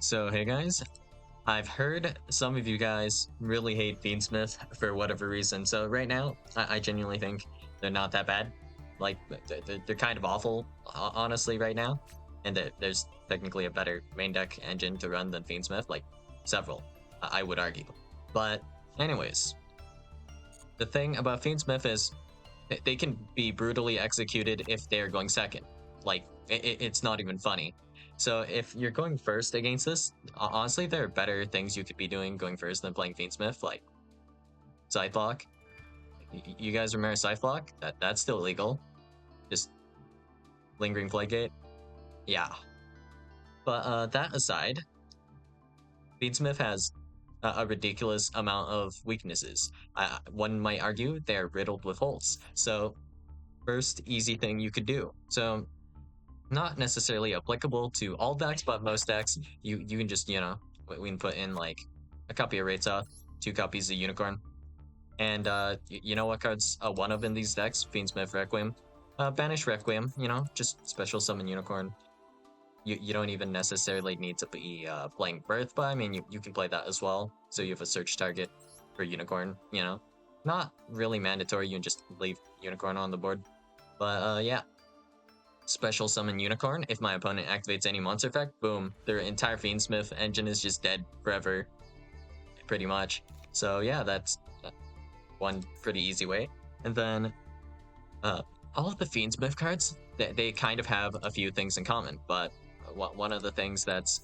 So hey guys, I've heard some of you guys really hate Fiendsmith for whatever reason. So right now, I genuinely think they're not that bad. Like they're kind of awful, honestly, right now. And there's technically a better main deck engine to run than Fiendsmith, like several, I would argue. But anyways, the thing about Fiendsmith is they can be brutally executed if they're going second. Like it's not even funny. So if you're going first against this, honestly, there are better things you could be doing going first than playing Fiendsmith, like Scythe Block. You guys remember Scythe Block? That's still illegal. Just Lingering Playgate. Yeah. But that aside, Fiendsmith has a ridiculous amount of weaknesses. One might argue they're riddled with holes. So first easy thing you could do. So not necessarily applicable to all decks, but most decks, you can just, we can put in like a copy of Rayta, 2 copies of Unicorn. And you know what cards one of in these decks? Fiendsmith Requiem. Banish Requiem, just special summon Unicorn. You don't even necessarily need to be playing Birth, but I mean, you can play that as well. So you have a search target for Unicorn, Not really mandatory, you can just leave Unicorn on the board. But yeah. Special summon Unicorn. If my opponent activates any monster effect, boom, their entire Fiendsmith engine is just dead forever, pretty much. So yeah, that's one pretty easy way. And then all of the Fiendsmith cards, they kind of have a few things in common, but one of the things that's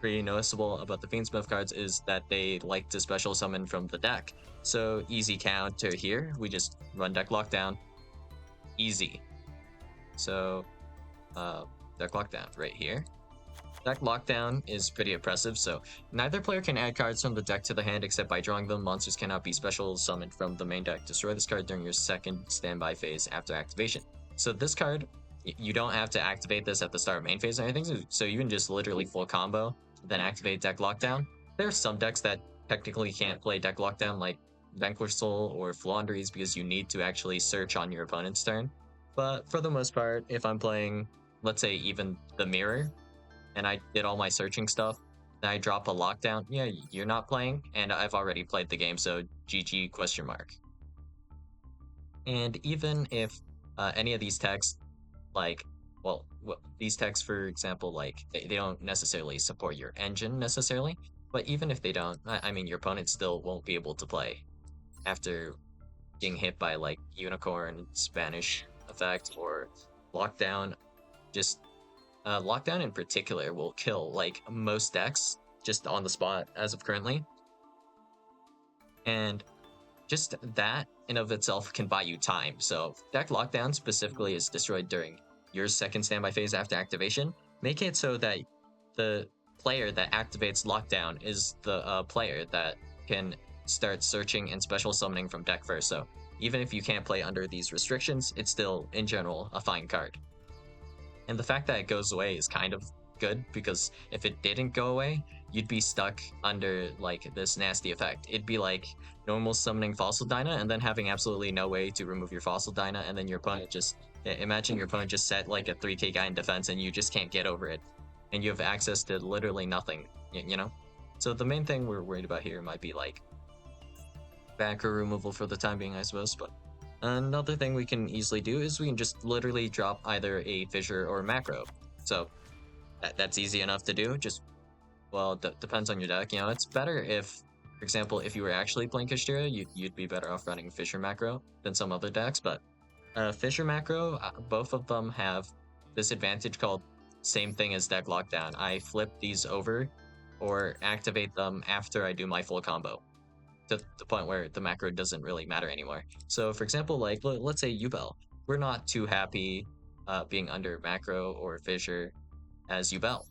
pretty noticeable about the Fiendsmith cards is that they like to special summon from the deck. So easy counter here, we just run deck lockdown. Easy. So deck lockdown right here. Deck lockdown is pretty oppressive, so neither player can add cards from the deck to the hand except by drawing them. Monsters cannot be special summoned from the main deck. Destroy this card during your second standby phase after activation. So this card, you don't have to activate this at the start of main phase or anything, so you can just literally full combo, then activate deck lockdown. There are some decks that technically can't play deck lockdown, like Vanquish Soul or Flandres, because you need to actually search on your opponent's turn. But for the most part, if I'm playing, let's say, even the Mirror, and I did all my searching stuff, then I drop a lockdown, yeah, you're not playing, and I've already played the game, so GG question mark. And even if any of these texts, like, well, these texts, for example, like, they don't necessarily support your engine necessarily, but even if they don't, I mean, your opponent still won't be able to play after getting hit by, like, Unicorn, Spanish effect, or lockdown. Just lockdown in particular will kill like most decks just on the spot as of currently, and just that in of itself can buy you time. So deck lockdown specifically is destroyed during your second standby phase after activation. Make it so that the player that activates lockdown is the player that can start searching and special summoning from deck first. So even if you can't play under these restrictions, it's still, in general, a fine card. And the fact that it goes away is kind of good, because if it didn't go away, you'd be stuck under, like, this nasty effect. It'd be like normal summoning Fossil Dyna and then having absolutely no way to remove your Fossil Dyna, and then your opponent just... Imagine your opponent just set, like, a 3k guy in defense and you just can't get over it. And you have access to literally nothing, you know? So the main thing we're worried about here might be, like, backer removal for the time being, I suppose, but another thing we can easily do is we can just literally drop either a fissure or a macro. So that's easy enough to do. Just, well, depends on your deck. It's better if, for example, if you were actually playing Kashtira, you'd be better off running fissure macro than some other decks. But fissure macro, both of them have this advantage called same thing as deck lockdown. I flip these over or activate them after I do my full combo, to the point where the macro doesn't really matter anymore. So for example, like, let's say Yubel, we're not too happy being under macro or fissure as Yubel,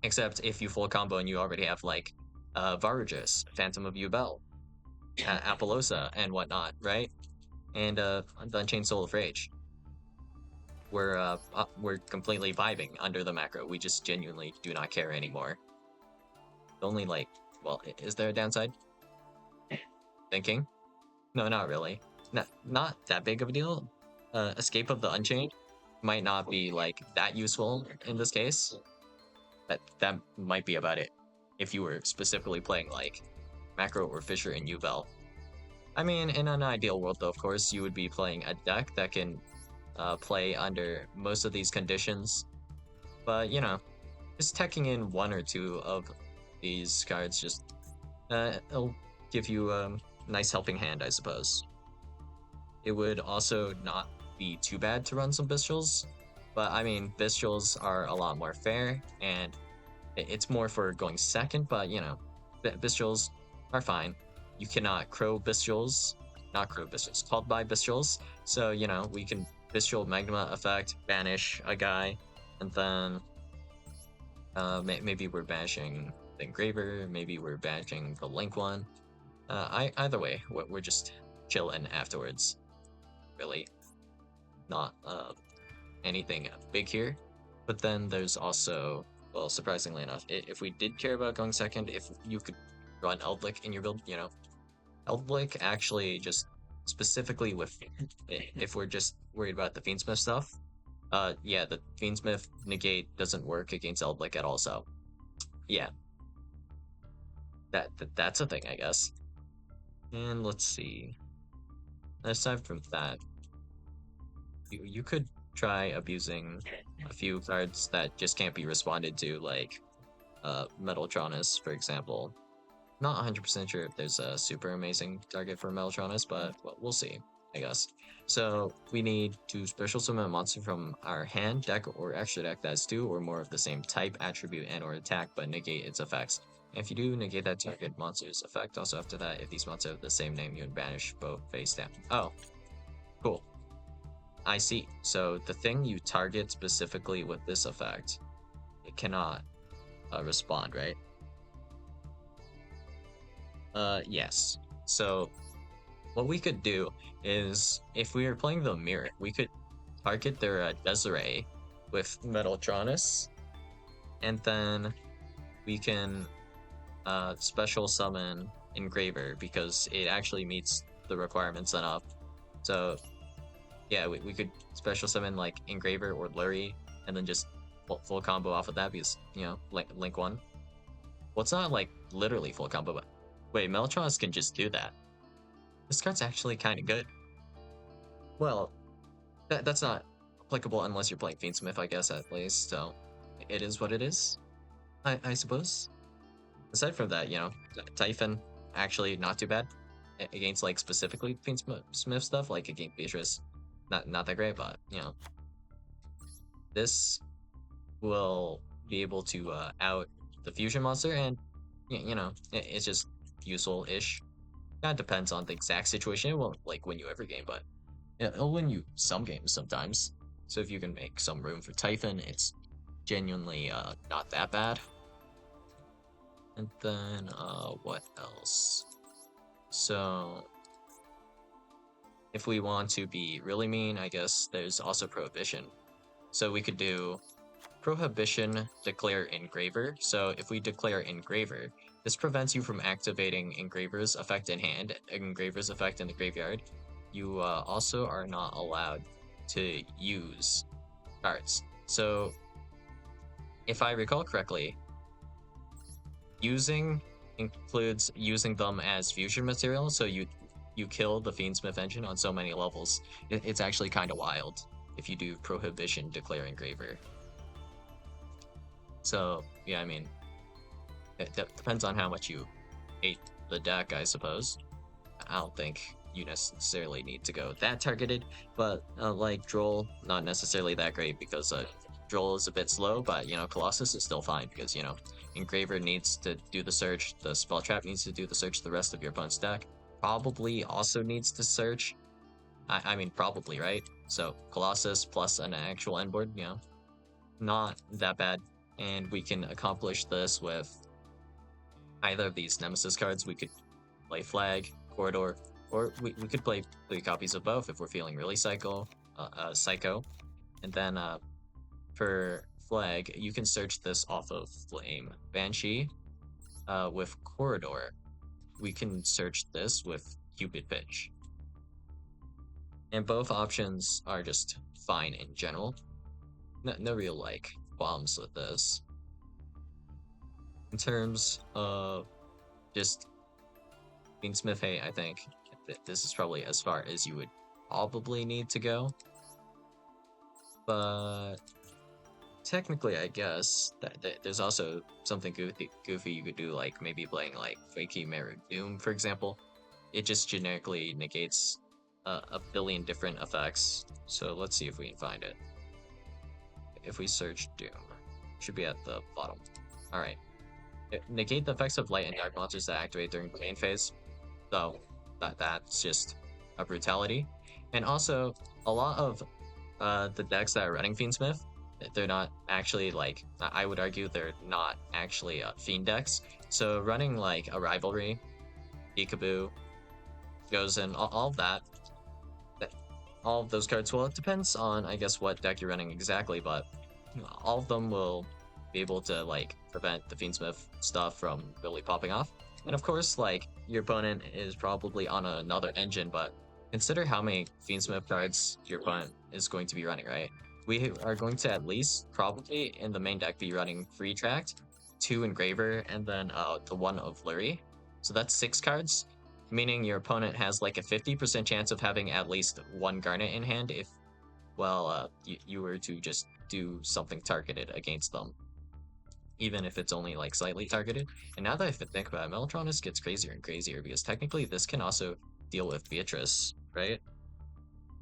except if you full combo and you already have, like, Varujus, Phantom of Yubel, Apollosa, and whatnot, right? And the Unchained Soul of Rage. We're completely vibing under the macro. We just genuinely do not care anymore. Only, like, well, is there a downside? Thinking? No, not really. Not that big of a deal. Escape of the Unchained might not be, like, that useful in this case. that might be about it. If you were specifically playing like Macro or Fisher and Yubel. I mean, in an ideal world, though, of course, you would be playing a deck that can play under most of these conditions. But you know, just teching in one or two of these cards just it'll give you a nice helping hand, I suppose. It would also not be too bad to run some Bestials, but I mean, Bestials are a lot more fair, and it's more for going second, but you know, Bestials are fine. You cannot Crow Bestials, not Crow Bestials, called by Bestials, so you know, we can Bestial Magma effect, banish a guy, and then maybe we're banishing the Engraver, maybe we're banishing the Link one. Either way, we're just chilling afterwards. Really, not anything big here. But then there's also, well, surprisingly enough, if we did care about going second, if you could run Eldlick in your build, you know, Eldlick actually just specifically with if we're just worried about the Fiendsmith stuff, yeah, the Fiendsmith negate doesn't work against Eldlick at all. So yeah, that's a thing, I guess. And let's see. Aside from that, you could try abusing a few cards that just can't be responded to, like Metaltronus, for example. Not 100% sure if there's a super amazing target for Metaltronus, but we'll see, I guess. So we need to special summon a monster from our hand, deck, or extra deck that has two or more of the same type, attribute, and or attack, but negate its effects. And if you do, negate that target monster's effect. Also after that, if these monsters have the same name, you would banish both face down. Oh, cool. I see. So the thing you target specifically with this effect, it cannot respond, right? Yes. So what we could do is, if we were playing the mirror, we could target their Desiree with Metaltronus, and then we can special summon Engraver because it actually meets the requirements enough. So yeah, we could special summon like Engraver or Lurie, and then just full combo off of that because, you know, Link 1. Well, it's not like literally full combo, but wait, Metaltronus can just do that. This card's actually kind of good. Well, that's not applicable unless you're playing Fiendsmith, I guess, at least, so it is what it is, I suppose. Aside from that, you know, Typhon, actually not too bad against, like, specifically Fiendsmith stuff, like against Beatrice. Not that great, but, you know, this will be able to out the fusion monster, and, you know, it's just useful-ish. That depends on the exact situation. It won't, like, win you every game, but it'll win you some games sometimes. So if you can make some room for Typhon, it's genuinely not that bad. And then what else? So if we want to be really mean, I guess there's also Prohibition. So we could do Prohibition, declare Engraver. So if we declare Engraver, this prevents you from activating Engraver's effect in hand, Engraver's effect in the graveyard. You also are not allowed to use cards. So if I recall correctly, using includes using them as fusion material, so you kill the Fiendsmith engine on so many levels. It's actually kind of wild if you do Prohibition, declare Engraver. So yeah, I mean, it depends on how much you hate the deck, I suppose. I don't think you necessarily need to go that targeted, but like Droll, not necessarily that great because Droll is a bit slow, but you know, Colossus is still fine because, you know, Engraver needs to do the search, the Spell Trap needs to do the search, the rest of your opponent's deck probably also needs to search. I mean, probably, right? So Colossus plus an actual end board, you know, not that bad. And we can accomplish this with either of these Nemesis cards. We could play Flag, Corridor, or we could play 3 copies of both if we're feeling really psycho. And then for Flag, you can search this off of Flame. Banshee, with Corridor, we can search this with Cupid Pitch. And both options are just fine in general. No real, like, qualms with this. In terms of just Fiendsmith hate, I think this is probably as far as you would probably need to go. But technically, I guess that there's also something goofy you could do, like maybe playing like Fakey Mirror Doom, for example. It just generically negates a billion different effects. So let's see if we can find it. If we search Doom, it should be at the bottom. All right. Negate the effects of light and dark monsters that activate during the main phase. So that's just a brutality. And also, a lot of the decks that are running Fiendsmith, they're not actually like, I would argue they're not actually Fiend decks. So running like a Rivalry, Peekaboo, Gozen, all of that, all of those cards, well, it depends on, I guess, what deck you're running exactly, but all of them will be able to like prevent the Fiendsmith stuff from really popping off. And of course, like your opponent is probably on another engine, but consider how many Fiendsmith cards your opponent is going to be running, right? We are going to at least probably in the main deck be running Free Tract, 2 Engraver, and then the 1 of Lurie. So that's 6 cards, meaning your opponent has like a 50% chance of having at least 1 Garnet in hand if, well, you were to just do something targeted against them, even if it's only like slightly targeted. And now that I think about it, Mellotronus gets crazier and crazier because technically this can also deal with Beatrice, right?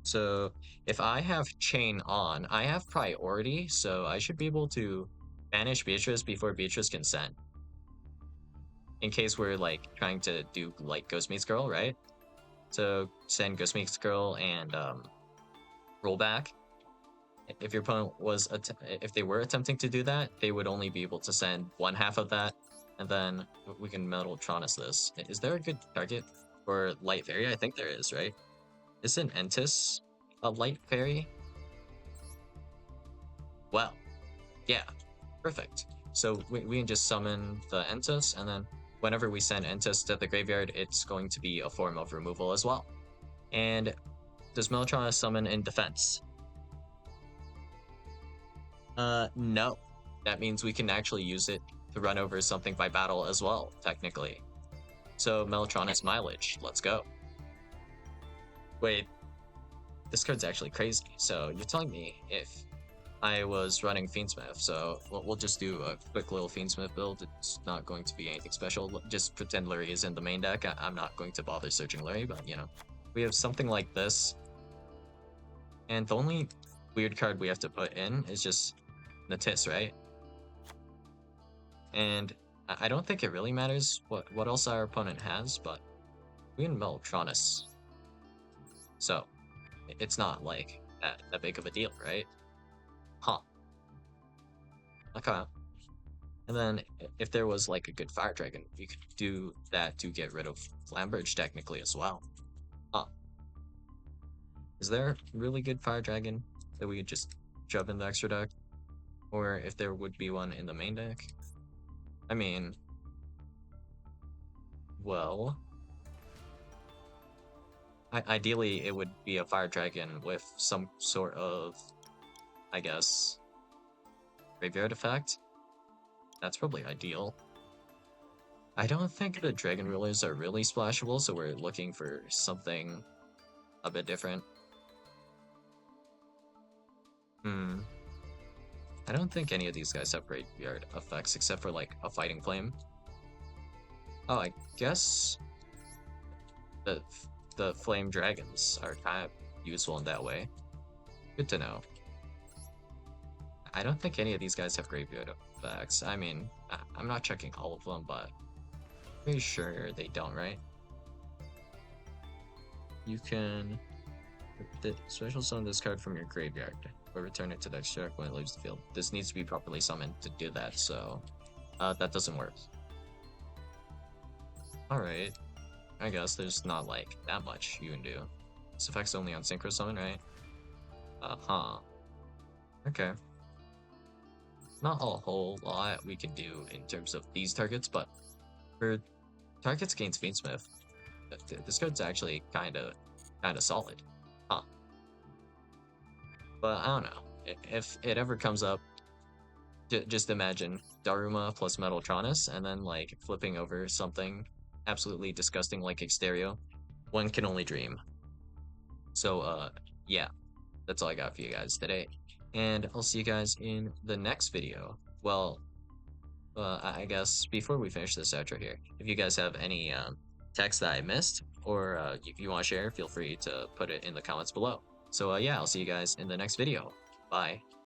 So if I have Chain on, I have priority, so I should be able to banish Beatrice before Beatrice can send. In case we're like trying to do like Ghost Meets Girl, right? So send Ghost Meets Girl and roll back. If your opponent was if they were attempting to do that, they would only be able to send 1/2 of that, and then we can Mellotronus this. Is there a good target for Light Fairy? I think there is, right? Isn't Entis a Light Fairy? Well, yeah, perfect. So we can just summon the Entis, and then whenever we send Entis to the graveyard, it's going to be a form of removal as well. And does Mellotronus summon in defense? No. That means we can actually use it to run over something by battle as well, technically. So Mellotronus mileage, let's go. Wait, this card's actually crazy. So you're telling me if I was running Fiendsmith, so we'll just do a quick little Fiendsmith build. It's not going to be anything special. Just pretend Lurie is in the main deck. I'm not going to bother searching Lurie, but you know, we have something like this. And the only weird card we have to put in is just Natis, right? And I don't think it really matters what else our opponent has, but we can Mellotronus. So it's not like that big of a deal, right? Huh. Okay. And then if there was like a good Fire Dragon, we could do that to get rid of Flamberge technically as well. Huh. Is there a really good Fire Dragon that we could just shove in the extra deck? Or if there would be one in the main deck? I mean, well, ideally it would be a Fire Dragon with some sort of, I guess, graveyard effect. That's probably ideal. I don't think the Dragon Rulers are really splashable, so we're looking for something a bit different. I don't think any of these guys have graveyard effects except for like a Fighting Flame. Oh, I guess the Flame Dragons are kind of useful in that way. Good to know. I don't think any of these guys have graveyard effects. I mean, I'm not checking all of them, but pretty sure they don't, right? You can special summon this card from your graveyard, but return it to the extra deck when it leaves the field. This needs to be properly summoned to do that, so that doesn't work. Alright, I guess there's not like that much you can do. This effect's only on Synchro Summon, right? Uh-huh. Okay. Not a whole lot we can do in terms of these targets, but for targets against Fiendsmith, this card's actually kind of solid. Huh. But I don't know. If it ever comes up, Just imagine Daruma plus Metaltronus, and then like flipping over something absolutely disgusting like Exterio. One can only dream. So yeah, that's all I got for you guys today, and I'll see you guys in the next video. Well, I guess before we finish this outro here, if you guys have any text that I missed, or if you want to share, feel free to put it in the comments below. So yeah, I'll see you guys in the next video. Bye.